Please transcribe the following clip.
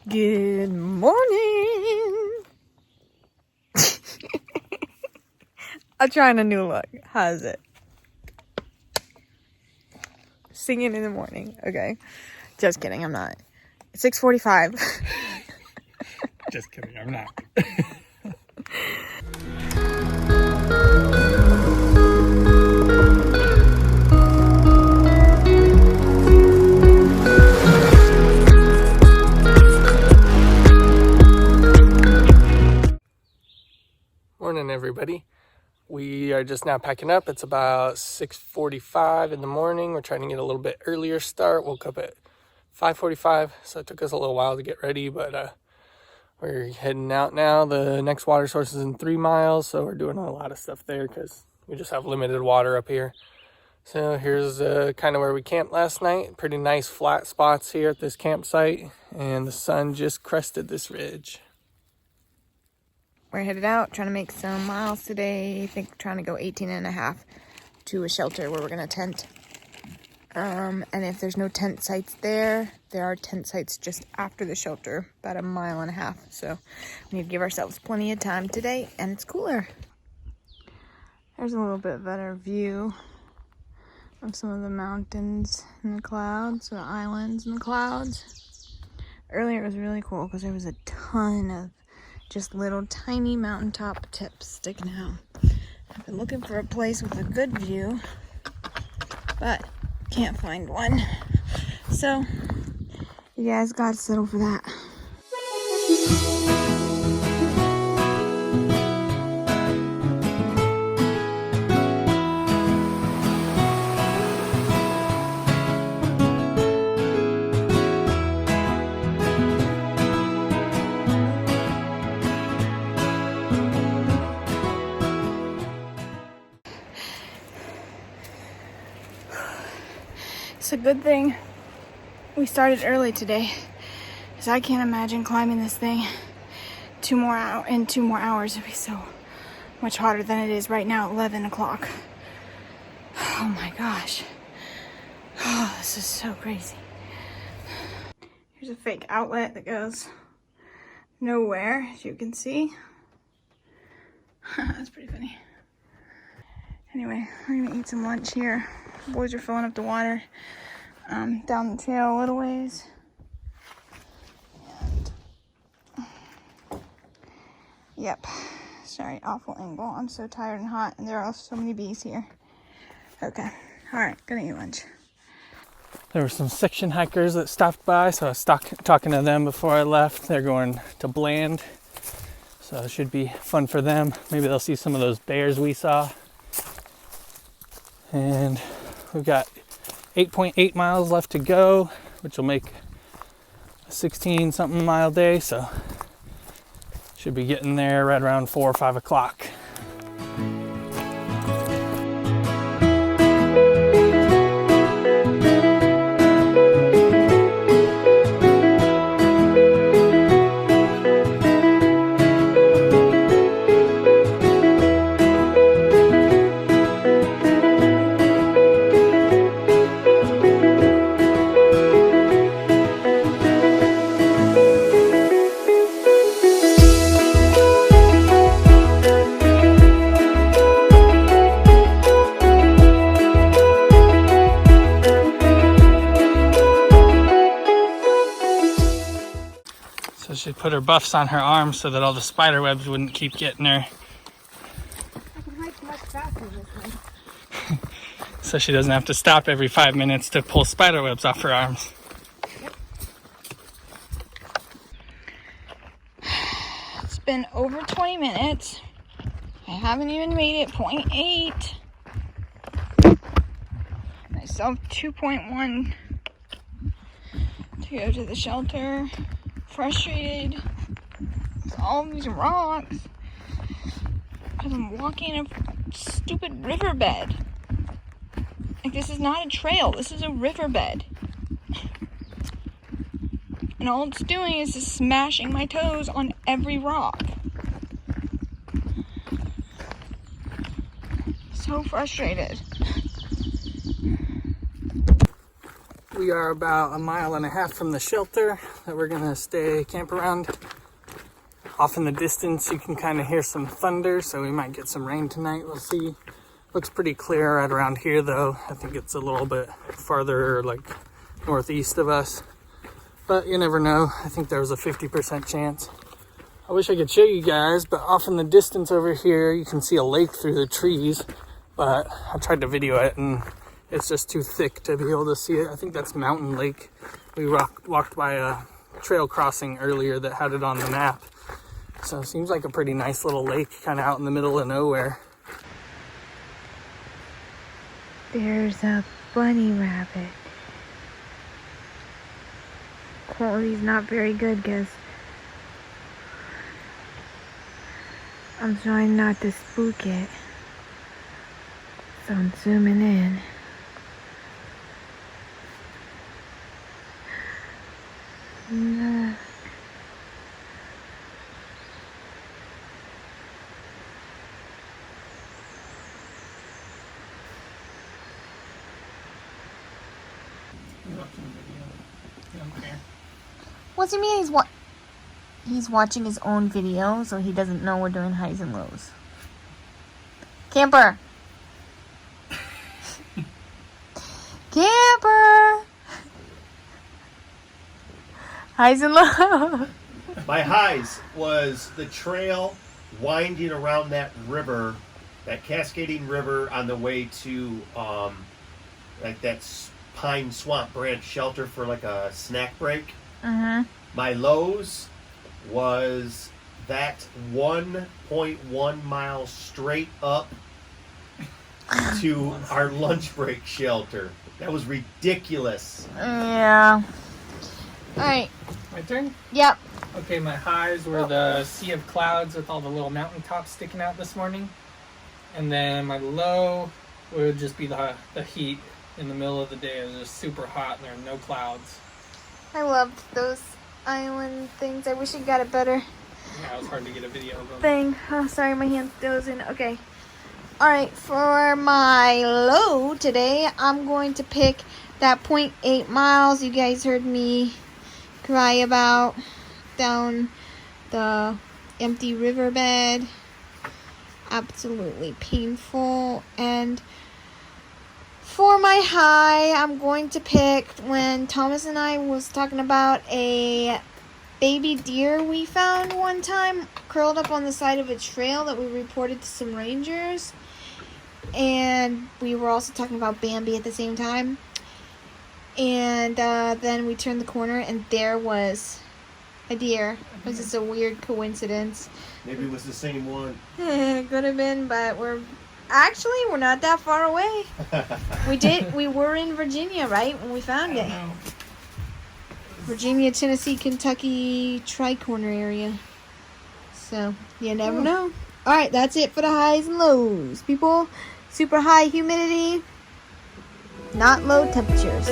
Good morning. I'm trying a new look. How is it? Singing in the morning. Okay. Just kidding. I'm not. It's 6:45. Just kidding. I'm not. Morning, everybody. We are just now packing up. It's about 6:45 in the morning. We're trying to get a little bit earlier start. Woke up at 5:45, so it took us a little while to get ready, but we're heading out now. The next water source is in 3 miles, so we're doing a lot of stuff there because we just have limited water up here. So here's kind of where we camped last night. Pretty nice flat spots here at this campsite, and the sun just crested this ridge. We're headed out, trying to make some miles today. I think we're trying to go 18.5 to a shelter where we're going to tent. And if there's no tent sites there are tent sites just after the shelter, about 1.5 miles. So we need to give ourselves plenty of time today, and it's cooler. There's a little bit better view of some of the mountains and the clouds, the islands and the clouds. Earlier it was really cool because there was a ton of just little tiny mountaintop tips sticking out. I've been looking for a place with a good view, but can't find one. So you guys gotta settle for that. It's a good thing we started early today, because I can't imagine climbing this thing in 2 more hours. It'd be so much hotter than it is right now at 11 o'clock. Oh my gosh. Oh, this is so crazy. Here's a fake outlet that goes nowhere, as you can see. That's pretty funny. Anyway, we're gonna eat some lunch here. The boys are filling up the water down the trail a little ways. And yep, sorry, awful angle. I'm so tired and hot, and there are so many bees here. Okay, all right, gonna eat lunch. There were some section hikers that stopped by, so I was talking to them before I left. They're going to Bland, so it should be fun for them. Maybe they'll see some of those bears we saw. And we've got 8.8 miles left to go, which will make a 16-something mile day, so should be getting there right around 4 or 5 o'clock. So she put her buffs on her arms so that all the spider webs wouldn't keep getting her. I can hike much faster this way. So she doesn't have to stop every 5 minutes to pull spider webs off her arms. Yep. It's been over 20 minutes. I haven't even made it 0.8. I still have 2.1 to go to the shelter. Frustrated with all these rocks because I'm walking a stupid riverbed. Like, this is not a trail, this is a riverbed. And all it's doing is just smashing my toes on every rock. So frustrated. We are about 1.5 miles from the shelter that we're gonna camp around. Off in the distance, you can kind of hear some thunder, so we might get some rain tonight. We'll see. Looks pretty clear right around here, though. I think it's a little bit farther, like northeast of us, but you never know. I think there was a 50% chance. I wish I could show you guys, but off in the distance over here, you can see a lake through the trees, but I tried to video it and it's just too thick to be able to see it. I think that's Mountain Lake. We walked by a trail crossing earlier that had it on the map. So it seems like a pretty nice little lake kind of out in the middle of nowhere. There's a bunny rabbit. Quality's not very good because I'm trying not to spook it. So I'm zooming in. Look. What's he mean? He's watching his own video, so he doesn't know we're doing highs and lows. Camper! Camper! Highs and lows. My highs was the trail winding around that river, that cascading river on the way to like that pine swamp branch shelter for like a snack break. Mm-hmm. My lows was that 1.1 mile straight up to our lunch break shelter. That was ridiculous. Yeah. Alright. My turn? Yep. Okay, my highs were the sea of clouds with all the little mountain tops sticking out this morning. And then my low would just be the heat in the middle of the day. It was just super hot and there are no clouds. I loved those island things. I wish I got it better. Yeah, it was hard to get a video of them. Thing. Oh, sorry, my hand's dozing. Okay. Alright, for my low today, I'm going to pick that 0.8 miles you guys heard me cry about down the empty riverbed. Absolutely painful. And for my high, I'm going to pick when Thomas and I was talking about a baby deer we found one time curled up on the side of a trail that we reported to some rangers. And we were also talking about Bambi at the same time. And then we turned the corner and there was a deer. It was just a weird coincidence. Maybe it was the same one. Could have been, but we're not that far away. We were in Virginia, right, when we found it. Virginia, Tennessee, Kentucky, tri-corner area. So, you never know. Alright, that's it for the highs and lows, people. Super high humidity, not low temperatures.